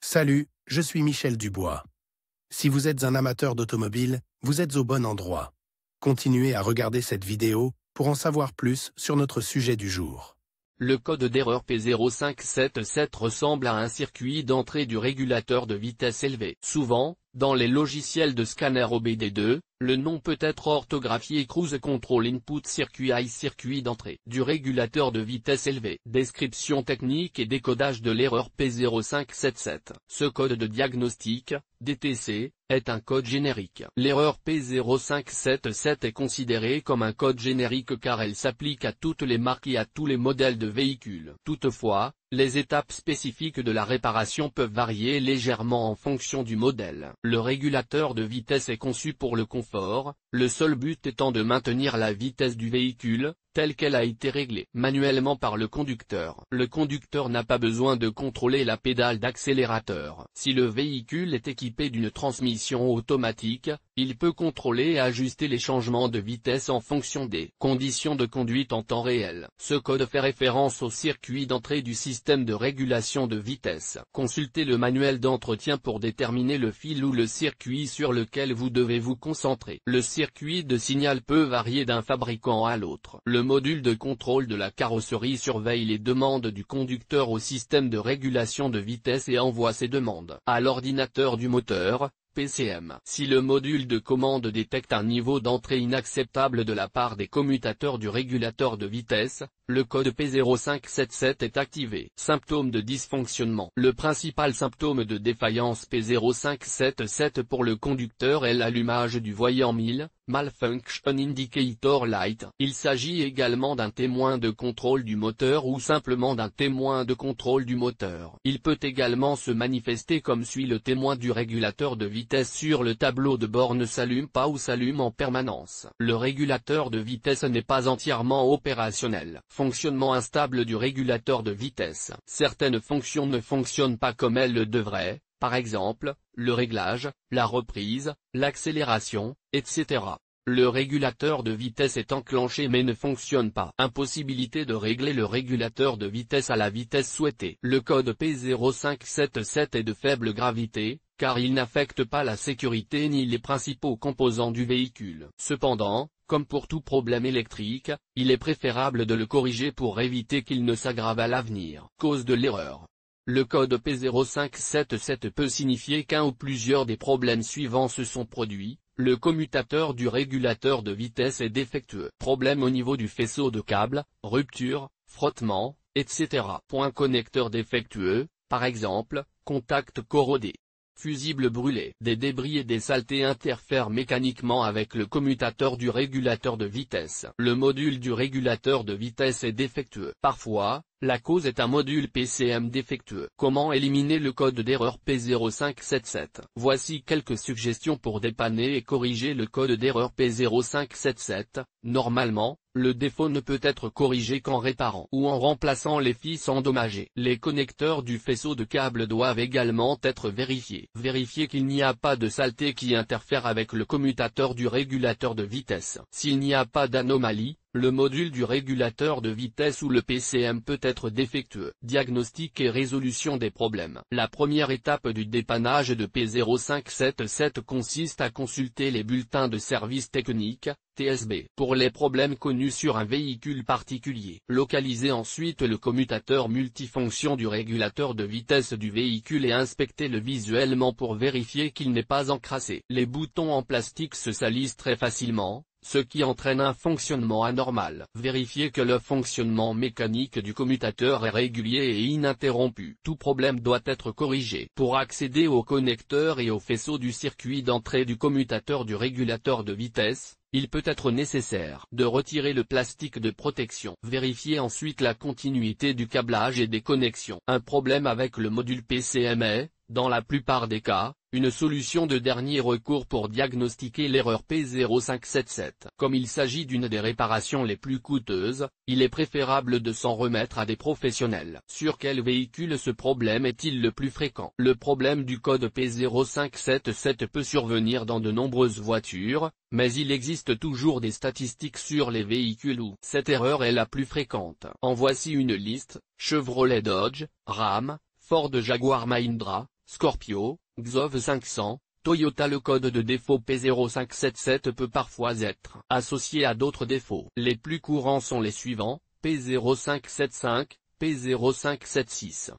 Salut, je suis Michel Dubois. Si vous êtes un amateur d'automobile, vous êtes au bon endroit. Continuez à regarder cette vidéo pour en savoir plus sur notre sujet du jour. Le code d'erreur P0577 ressemble à un circuit d'entrée du régulateur de vitesse élevée. Souvent, dans les logiciels de scanner OBD2, le nom peut être orthographié Cruise Control Input Circuit I circuit d'entrée du régulateur de vitesse élevée. Description technique et décodage de l'erreur P0577. Ce code de diagnostic, DTC, est un code générique. L'erreur P0577 est considérée comme un code générique car elle s'applique à toutes les marques et à tous les modèles de véhicules. Toutefois, les étapes spécifiques de la réparation peuvent varier légèrement en fonction du modèle. Le régulateur de vitesse est conçu pour le confort, le seul but étant de maintenir la vitesse du véhicule, telle qu'elle a été réglée manuellement par le conducteur. Le conducteur n'a pas besoin de contrôler la pédale d'accélérateur. Si le véhicule est équipé d'une transmission automatique, il peut contrôler et ajuster les changements de vitesse en fonction des conditions de conduite en temps réel. Ce code fait référence au circuit d'entrée du système de régulation de vitesse. Consultez le manuel d'entretien pour déterminer le fil ou le circuit sur lequel vous devez vous concentrer. Le circuit de signal peut varier d'un fabricant à l'autre. Le module de contrôle de la carrosserie surveille les demandes du conducteur au système de régulation de vitesse et envoie ces demandes à l'ordinateur du moteur, PCM. Si le module de commande détecte un niveau d'entrée inacceptable de la part des commutateurs du régulateur de vitesse, le code P0577 est activé. Symptômes de dysfonctionnement. Le principal symptôme de défaillance P0577 pour le conducteur est l'allumage du voyant 1000, Malfunction Indicator Light. Il s'agit également d'un témoin de contrôle du moteur ou simplement d'un témoin de contrôle du moteur. Il peut également se manifester comme suit: le témoin du régulateur de vitesse sur le tableau de bord ne s'allume pas ou s'allume en permanence. Le régulateur de vitesse n'est pas entièrement opérationnel. Fonctionnement instable du régulateur de vitesse. Certaines fonctions ne fonctionnent pas comme elles le devraient, par exemple, le réglage, la reprise, l'accélération, etc. Le régulateur de vitesse est enclenché mais ne fonctionne pas. Impossibilité de régler le régulateur de vitesse à la vitesse souhaitée. Le code P0577 est de faible gravité, car il n'affecte pas la sécurité ni les principaux composants du véhicule. Cependant, comme pour tout problème électrique, il est préférable de le corriger pour éviter qu'il ne s'aggrave à l'avenir. Cause de l'erreur. Le code P0577 peut signifier qu'un ou plusieurs des problèmes suivants se sont produits. Le commutateur du régulateur de vitesse est défectueux. Problème au niveau du faisceau de câble, rupture, frottement, etc. Point connecteur défectueux, par exemple, contact corrodé. Fusible brûlé. Des débris et des saletés interfèrent mécaniquement avec le commutateur du régulateur de vitesse. Le module du régulateur de vitesse est défectueux. Parfois, la cause est un module PCM défectueux. Comment éliminer le code d'erreur P0577? Voici quelques suggestions pour dépanner et corriger le code d'erreur P0577. Normalement, le défaut ne peut être corrigé qu'en réparant ou en remplaçant les fils endommagés. Les connecteurs du faisceau de câble doivent également être vérifiés. Vérifiez qu'il n'y a pas de saleté qui interfère avec le commutateur du régulateur de vitesse. S'il n'y a pas d'anomalie, le module du régulateur de vitesse ou le PCM peut être défectueux. Diagnostic et résolution des problèmes. La première étape du dépannage de P0577 consiste à consulter les bulletins de service technique, TSB, pour les problèmes connus sur un véhicule particulier. Localisez ensuite le commutateur multifonction du régulateur de vitesse du véhicule et inspectez-le visuellement pour vérifier qu'il n'est pas encrassé. Les boutons en plastique se salissent très facilement, ce qui entraîne un fonctionnement anormal. Vérifiez que le fonctionnement mécanique du commutateur est régulier et ininterrompu. Tout problème doit être corrigé. Pour accéder au connecteur et au faisceau du circuit d'entrée du commutateur du régulateur de vitesse, il peut être nécessaire de retirer le plastique de protection. Vérifiez ensuite la continuité du câblage et des connexions. Un problème avec le module PCM est, dans la plupart des cas, une solution de dernier recours pour diagnostiquer l'erreur P0577. Comme il s'agit d'une des réparations les plus coûteuses, il est préférable de s'en remettre à des professionnels. Sur quel véhicule ce problème est-il le plus fréquent? Le problème du code P0577 peut survenir dans de nombreuses voitures, mais il existe toujours des statistiques sur les véhicules où cette erreur est la plus fréquente. En voici une liste: Chevrolet, Dodge, Ram, Ford, Jaguar, Mahindra, Scorpio, Xov 500, Toyota. Le code de défaut P0577 peut parfois être associé à d'autres défauts. Les plus courants sont les suivants: P0575, P0576.